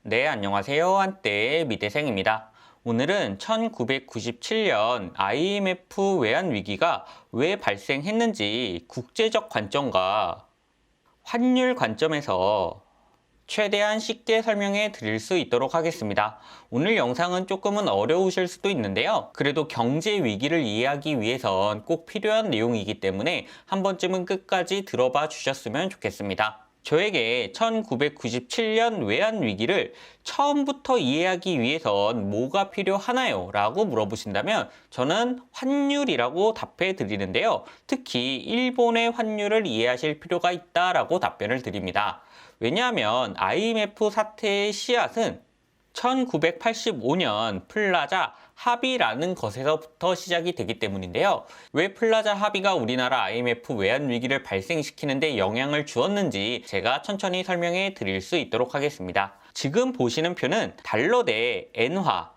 네, 안녕하세요. 한때의 미대생입니다. 오늘은 1997년 IMF 외환 위기가 왜 발생했는지 국제적 관점과 환율 관점에서 최대한 쉽게 설명해 드릴 수 있도록 하겠습니다. 오늘 영상은 조금은 어려우실 수도 있는데요. 그래도 경제 위기를 이해하기 위해선 꼭 필요한 내용이기 때문에 한 번쯤은 끝까지 들어봐 주셨으면 좋겠습니다. 저에게 1997년 외환 위기를 처음부터 이해하기 위해선 뭐가 필요하나요? 라고 물어보신다면 저는 환율이라고 답해 드리는데요. 특히 일본의 환율을 이해하실 필요가 있다라고 답변을 드립니다. 왜냐하면 IMF 사태의 씨앗은 1985년 플라자 합의라는 것에서부터 시작이 되기 때문인데요. 왜 플라자 합의가 우리나라 IMF 외환 위기를 발생시키는데 영향을 주었는지 제가 천천히 설명해 드릴 수 있도록 하겠습니다. 지금 보시는 표는 달러 대 엔화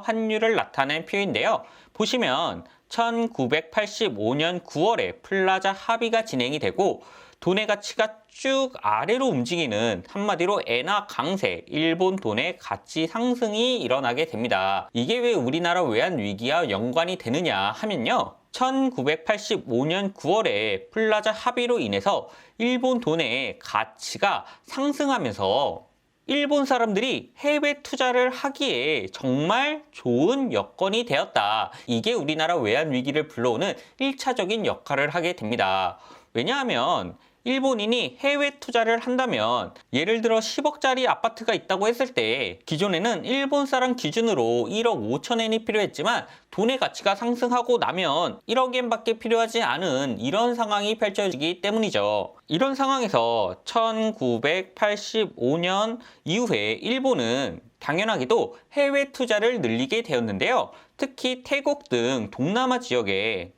환율을 나타낸 표인데요. 보시면 1985년 9월에 플라자 합의가 진행이 되고 돈의 가치가 쭉 아래로 움직이는 한마디로 엔화 강세, 일본 돈의 가치 상승이 일어나게 됩니다. 이게 왜 우리나라 외환 위기와 연관이 되느냐 하면요. 1985년 9월에 플라자 합의로 인해서 일본 돈의 가치가 상승하면서 일본 사람들이 해외 투자를 하기에 정말 좋은 여건이 되었다. 이게 우리나라 외환 위기를 불러오는 1차적인 역할을 하게 됩니다. 왜냐하면 일본인이 해외 투자를 한다면 예를 들어 10억짜리 아파트가 있다고 했을 때 기존에는 일본 사람 기준으로 1억 5천엔이 필요했지만 돈의 가치가 상승하고 나면 1억엔 밖에 필요하지 않은 이런 상황이 펼쳐지기 때문이죠. 이런 상황에서 1985년 이후에 일본은 당연하게도 해외 투자를 늘리게 되었는데요. 특히 태국 등 동남아 지역에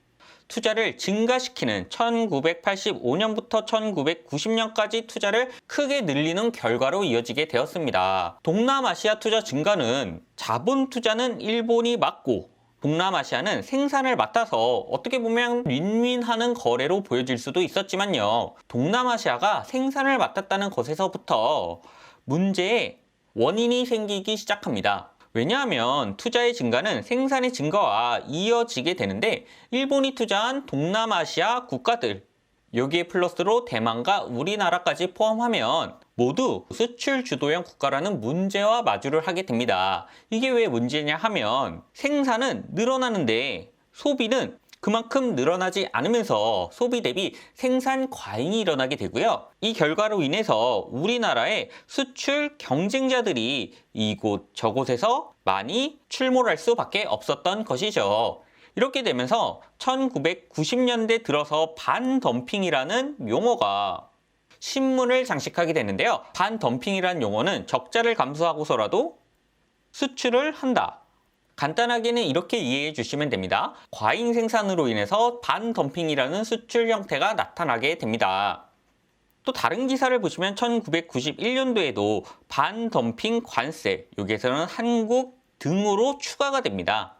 투자를 증가시키는 1985년부터 1990년까지 투자를 크게 늘리는 결과로 이어지게 되었습니다. 동남아시아 투자 증가는 자본 투자는 일본이 맡고 동남아시아는 생산을 맡아서 어떻게 보면 윈윈하는 거래로 보여질 수도 있었지만요. 동남아시아가 생산을 맡았다는 것에서부터 문제의 원인이 생기기 시작합니다. 왜냐하면 투자의 증가는 생산의 증가와 이어지게 되는데 일본이 투자한 동남아시아 국가들 여기에 플러스로 대만과 우리나라까지 포함하면 모두 수출 주도형 국가라는 문제와 마주를 하게 됩니다. 이게 왜 문제냐 하면 생산은 늘어나는데 소비는 그만큼 늘어나지 않으면서 소비 대비 생산 과잉이 일어나게 되고요. 이 결과로 인해서 우리나라의 수출 경쟁자들이 이곳 저곳에서 많이 출몰할 수밖에 없었던 것이죠. 이렇게 되면서 1990년대 들어서 반덤핑이라는 용어가 신문을 장식하게 되는데요. 반덤핑이라는 용어는 적자를 감수하고서라도 수출을 한다. 간단하게는 이렇게 이해해 주시면 됩니다. 과잉 생산으로 인해서 반덤핑이라는 수출 형태가 나타나게 됩니다. 또 다른 기사를 보시면 1991년도에도 반덤핑 관세, 여기에서는 한국 등으로 추가가 됩니다.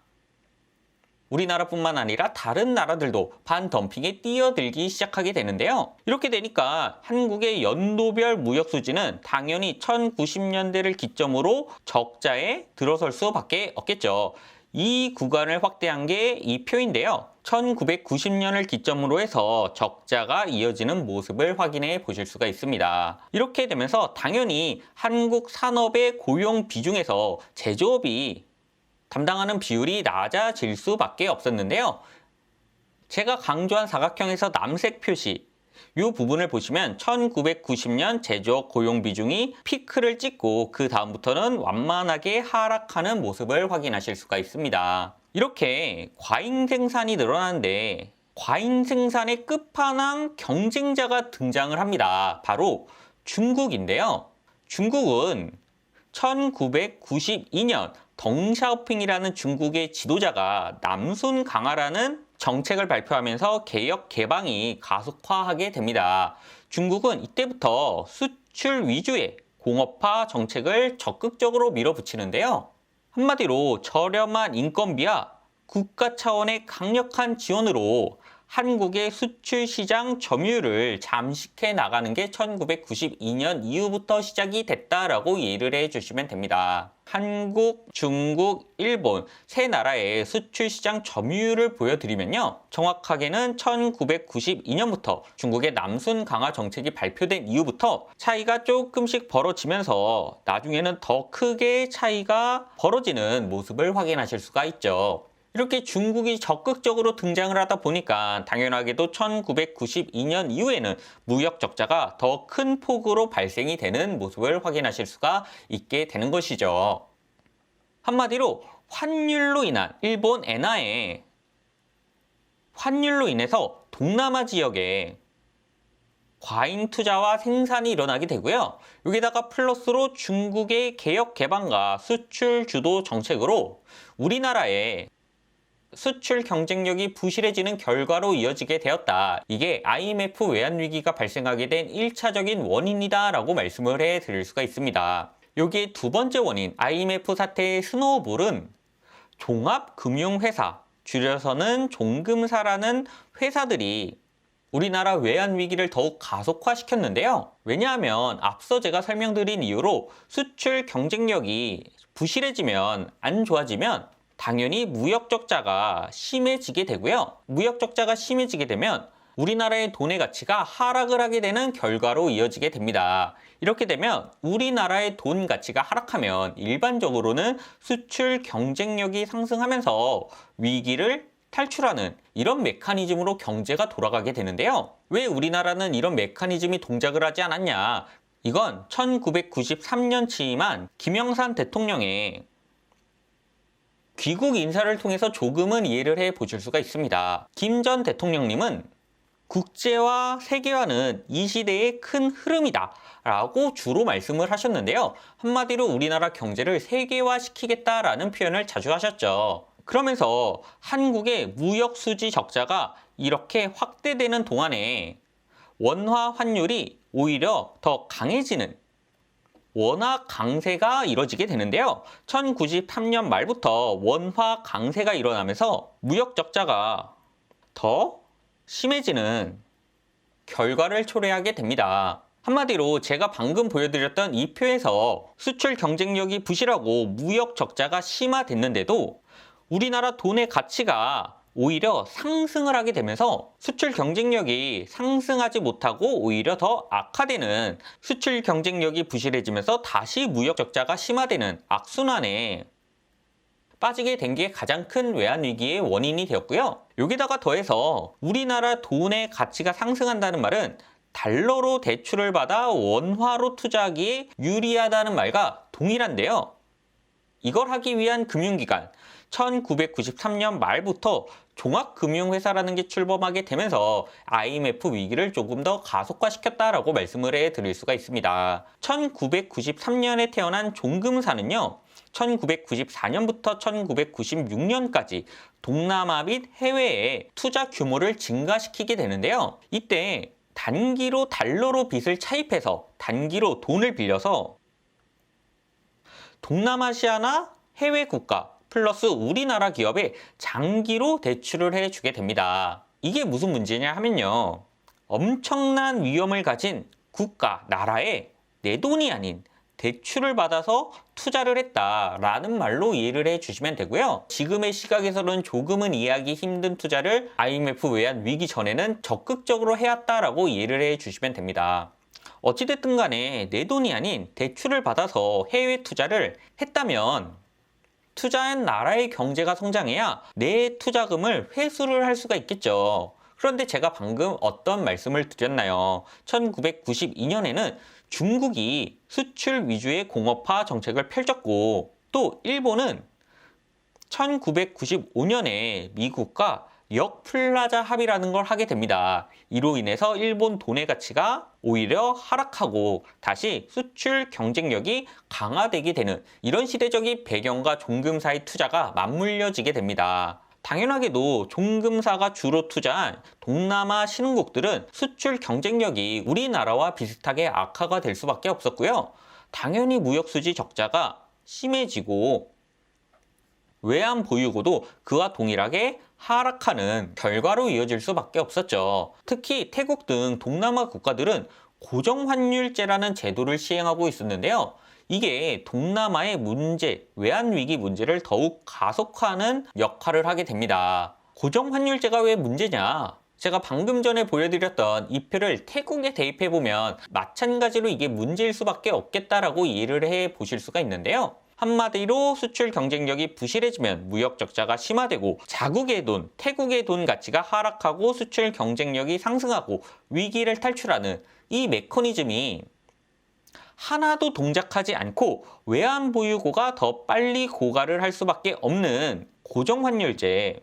우리나라뿐만 아니라 다른 나라들도 반덤핑에 뛰어들기 시작하게 되는데요. 이렇게 되니까 한국의 연도별 무역 수지는 당연히 1090년대를 기점으로 적자에 들어설 수밖에 없겠죠. 이 구간을 확대한 게 이 표인데요. 1990년을 기점으로 해서 적자가 이어지는 모습을 확인해 보실 수가 있습니다. 이렇게 되면서 당연히 한국 산업의 고용 비중에서 제조업이 담당하는 비율이 낮아질 수밖에 없었는데요. 제가 강조한 사각형에서 남색 표시 이 부분을 보시면 1990년 제조업 고용 비중이 피크를 찍고 그 다음부터는 완만하게 하락하는 모습을 확인하실 수가 있습니다. 이렇게 과잉 생산이 늘어나는데 과잉 생산의 끝판왕 경쟁자가 등장을 합니다. 바로 중국인데요. 중국은 1992년 덩샤오핑이라는 중국의 지도자가 남순 강화라는 정책을 발표하면서 개혁 개방이 가속화하게 됩니다. 중국은 이때부터 수출 위주의 공업화 정책을 적극적으로 밀어붙이는데요. 한마디로 저렴한 인건비와 국가 차원의 강력한 지원으로 한국의 수출 시장 점유율을 잠식해 나가는 게 1992년 이후부터 시작이 됐다라고 이해를 해 주시면 됩니다. 한국, 중국, 일본 세 나라의 수출 시장 점유율을 보여드리면요. 정확하게는 1992년부터 중국의 남순 강화 정책이 발표된 이후부터 차이가 조금씩 벌어지면서 나중에는 더 크게 차이가 벌어지는 모습을 확인하실 수가 있죠. 이렇게 중국이 적극적으로 등장을 하다 보니까 당연하게도 1992년 이후에는 무역 적자가 더 큰 폭으로 발생이 되는 모습을 확인하실 수가 있게 되는 것이죠. 한마디로 환율로 인한 일본 엔화의 환율로 인해서 동남아 지역에 과잉 투자와 생산이 일어나게 되고요. 여기다가 플러스로 중국의 개혁 개방과 수출 주도 정책으로 우리나라의 수출 경쟁력이 부실해지는 결과로 이어지게 되었다. 이게 IMF 외환위기가 발생하게 된 1차적인 원인이다 라고 말씀을 해드릴 수가 있습니다. 여기에 두 번째 원인, IMF 사태의 스노우볼은 종합금융회사, 줄여서는 종금사라는 회사들이 우리나라 외환위기를 더욱 가속화시켰는데요. 왜냐하면 앞서 제가 설명드린 이유로 수출 경쟁력이 부실해지면, 안 좋아지면 당연히 무역 적자가 심해지게 되고요. 무역 적자가 심해지게 되면 우리나라의 돈의 가치가 하락을 하게 되는 결과로 이어지게 됩니다. 이렇게 되면 우리나라의 돈 가치가 하락하면 일반적으로는 수출 경쟁력이 상승하면서 위기를 탈출하는 이런 메커니즘으로 경제가 돌아가게 되는데요. 왜 우리나라는 이런 메커니즘이 동작을 하지 않았냐? 이건 1993년 취임한 김영삼 대통령의 귀국 인사를 통해서 조금은 이해를 해 보실 수가 있습니다. 김 전 대통령님은 국제화, 세계화는 이 시대의 큰 흐름이다 라고 주로 말씀을 하셨는데요. 한마디로 우리나라 경제를 세계화시키겠다라는 표현을 자주 하셨죠. 그러면서 한국의 무역 수지 적자가 이렇게 확대되는 동안에 원화 환율이 오히려 더 강해지는 원화 강세가 이뤄지게 되는데요. 1993년 말부터 원화 강세가 일어나면서 무역 적자가 더 심해지는 결과를 초래하게 됩니다. 한마디로 제가 방금 보여드렸던 이 표에서 수출 경쟁력이 부실하고 무역 적자가 심화됐는데도 우리나라 돈의 가치가 오히려 상승을 하게 되면서 수출 경쟁력이 상승하지 못하고 오히려 더 악화되는, 수출 경쟁력이 부실해지면서 다시 무역 적자가 심화되는 악순환에 빠지게 된 게 가장 큰 외환위기의 원인이 되었고요. 여기다가 더해서 우리나라 돈의 가치가 상승한다는 말은 달러로 대출을 받아 원화로 투자하기에 유리하다는 말과 동일한데요. 이걸 하기 위한 금융기관, 1993년 말부터 종합금융회사라는 게 출범하게 되면서 IMF 위기를 조금 더 가속화시켰다라고 말씀을 해드릴 수가 있습니다. 1993년에 태어난 종금사는요, 1994년부터 1996년까지 동남아 및 해외에 투자 규모를 증가시키게 되는데요. 이때 단기로 달러로 빚을 차입해서 단기로 돈을 빌려서 동남아시아나 해외 국가 플러스 우리나라 기업에 장기로 대출을 해주게 됩니다. 이게 무슨 문제냐 하면요, 엄청난 위험을 가진 국가, 나라에 내 돈이 아닌 대출을 받아서 투자를 했다라는 말로 이해를 해주시면 되고요. 지금의 시각에서는 조금은 이해하기 힘든 투자를 IMF 외환 위기 전에는 적극적으로 해왔다라고 이해를 해주시면 됩니다. 어찌됐든 간에 내 돈이 아닌 대출을 받아서 해외 투자를 했다면 투자한 나라의 경제가 성장해야 내 투자금을 회수를 할 수가 있겠죠. 그런데 제가 방금 어떤 말씀을 드렸나요? 1992년에는 중국이 수출 위주의 공업화 정책을 펼쳤고, 또 일본은 1995년에 미국과 역플라자 합의라는 걸 하게 됩니다. 이로 인해서 일본 돈의 가치가 오히려 하락하고 다시 수출 경쟁력이 강화되게 되는 이런 시대적인 배경과 종금사의 투자가 맞물려지게 됩니다. 당연하게도 종금사가 주로 투자한 동남아 신흥국들은 수출 경쟁력이 우리나라와 비슷하게 악화가 될 수밖에 없었고요. 당연히 무역수지 적자가 심해지고 외환 보유고도 그와 동일하게 하락하는 결과로 이어질 수밖에 없었죠. 특히 태국 등 동남아 국가들은 고정환율제라는 제도를 시행하고 있었는데요. 이게 동남아의 문제, 외환위기 문제를 더욱 가속화하는 역할을 하게 됩니다. 고정환율제가 왜 문제냐? 제가 방금 전에 보여드렸던 이 표를 태국에 대입해보면 마찬가지로 이게 문제일 수밖에 없겠다라고 이해를 해 보실 수가 있는데요. 한마디로 수출 경쟁력이 부실해지면 무역 적자가 심화되고 자국의 돈, 태국의 돈 가치가 하락하고 수출 경쟁력이 상승하고 위기를 탈출하는 이 메커니즘이 하나도 동작하지 않고 외환 보유고가 더 빨리 고갈을 할 수밖에 없는 고정환율제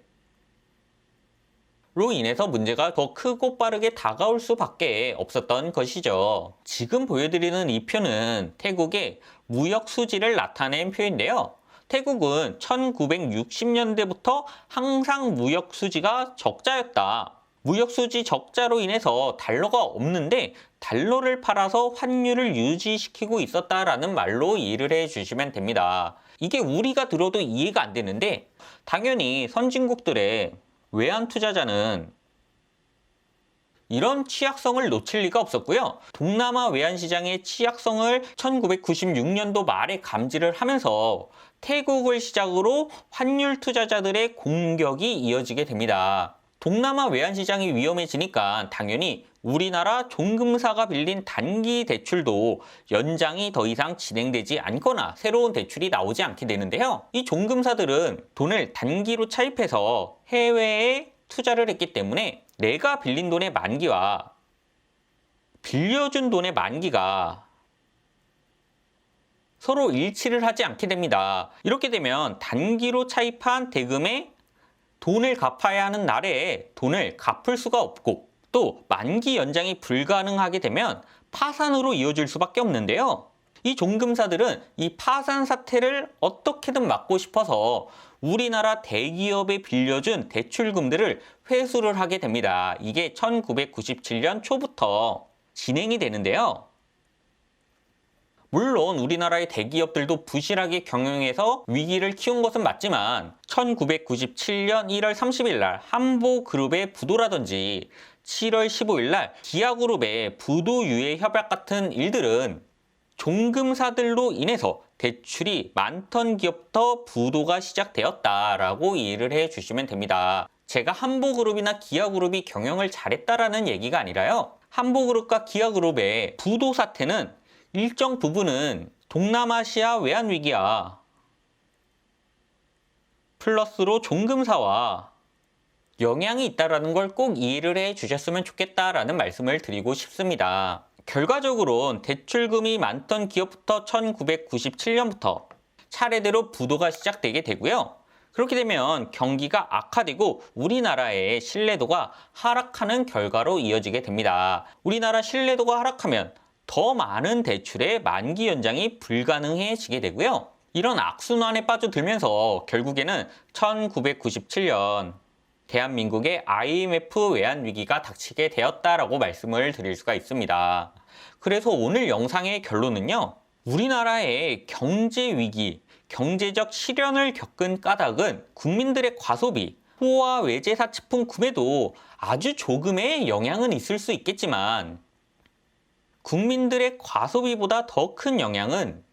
로 인해서 문제가 더 크고 빠르게 다가올 수밖에 없었던 것이죠. 지금 보여드리는 이 표는 태국의 무역 수지를 나타낸 표인데요. 태국은 1960년대부터 항상 무역 수지가 적자였다. 무역 수지 적자로 인해서 달러가 없는데 달러를 팔아서 환율을 유지시키고 있었다라는 말로 이해를 해 주시면 됩니다. 이게 우리가 들어도 이해가 안 되는데 당연히 선진국들의 외환 투자자는 이런 취약성을 놓칠 리가 없었고요. 동남아 외환 시장의 취약성을 1996년도 말에 감지를 하면서 태국을 시작으로 환율 투자자들의 공격이 이어지게 됩니다. 동남아 외환 시장이 위험해지니까 당연히 우리나라 종금사가 빌린 단기 대출도 연장이 더 이상 진행되지 않거나 새로운 대출이 나오지 않게 되는데요. 이 종금사들은 돈을 단기로 차입해서 해외에 투자를 했기 때문에 내가 빌린 돈의 만기와 빌려준 돈의 만기가 서로 일치를 하지 않게 됩니다. 이렇게 되면 단기로 차입한 대금에 돈을 갚아야 하는 날에 돈을 갚을 수가 없고 또 만기 연장이 불가능하게 되면 파산으로 이어질 수밖에 없는데요. 이 종금사들은 이 파산 사태를 어떻게든 막고 싶어서 우리나라 대기업에 빌려준 대출금들을 회수를 하게 됩니다. 이게 1997년 초부터 진행이 되는데요. 물론 우리나라의 대기업들도 부실하게 경영해서 위기를 키운 것은 맞지만 1997년 1월 30일 날 한보그룹의 부도라든지 7월 15일 날 기아그룹의 부도 유예 협약 같은 일들은 종금사들로 인해서 대출이 많던 기업부터 부도가 시작되었다라고 이해를 해 주시면 됩니다. 제가 한보그룹이나 기아그룹이 경영을 잘했다라는 얘기가 아니라요. 한보그룹과 기아그룹의 부도 사태는 일정 부분은 동남아시아 외환위기와 플러스로 종금사와 영향이 있다는 걸 꼭 이해를 해 주셨으면 좋겠다라는 말씀을 드리고 싶습니다. 결과적으로는 대출금이 많던 기업부터 1997년부터 차례대로 부도가 시작되게 되고요. 그렇게 되면 경기가 악화되고 우리나라의 신뢰도가 하락하는 결과로 이어지게 됩니다. 우리나라 신뢰도가 하락하면 더 많은 대출의 만기 연장이 불가능해지게 되고요. 이런 악순환에 빠져들면서 결국에는 1997년 대한민국의 IMF 외환위기가 닥치게 되었다라고 말씀을 드릴 수가 있습니다. 그래서 오늘 영상의 결론은요. 우리나라의 경제위기, 경제적 실현을 겪은 까닭은 국민들의 과소비, 호화 외제 사치품 구매도 아주 조금의 영향은 있을 수 있겠지만 국민들의 과소비보다 더 큰 영향은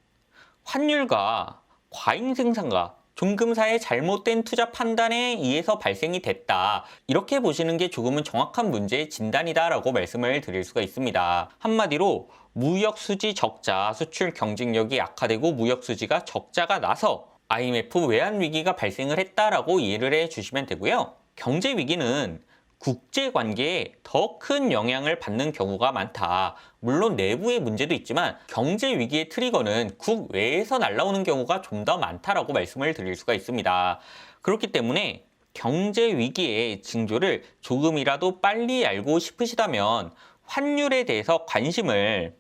환율과 과잉 생산과 종금사의 잘못된 투자 판단에 의해서 발생이 됐다. 이렇게 보시는 게 조금은 정확한 문제의 진단이다라고 말씀을 드릴 수가 있습니다. 한마디로 무역 수지 적자, 수출 경쟁력이 약화되고 무역 수지가 적자가 나서 IMF 외환 위기가 발생을 했다라고 이해를 해 주시면 되고요. 경제 위기는 국제 관계에 더 큰 영향을 받는 경우가 많다. 물론 내부의 문제도 있지만 경제 위기의 트리거는 국외에서 날아오는 경우가 좀 더 많다라고 말씀을 드릴 수가 있습니다. 그렇기 때문에 경제 위기의 징조를 조금이라도 빨리 알고 싶으시다면 환율에 대해서 관심을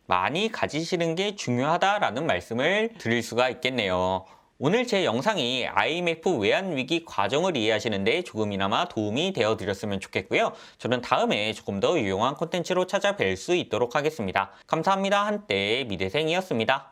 많이 가지시는 게 중요하다라는 말씀을 드릴 수가 있겠네요. 오늘 제 영상이 IMF 외환위기 과정을 이해하시는 데 조금이나마 도움이 되어 드렸으면 좋겠고요. 저는 다음에 조금 더 유용한 콘텐츠로 찾아뵐 수 있도록 하겠습니다. 감사합니다. 한때의 미대생이었습니다.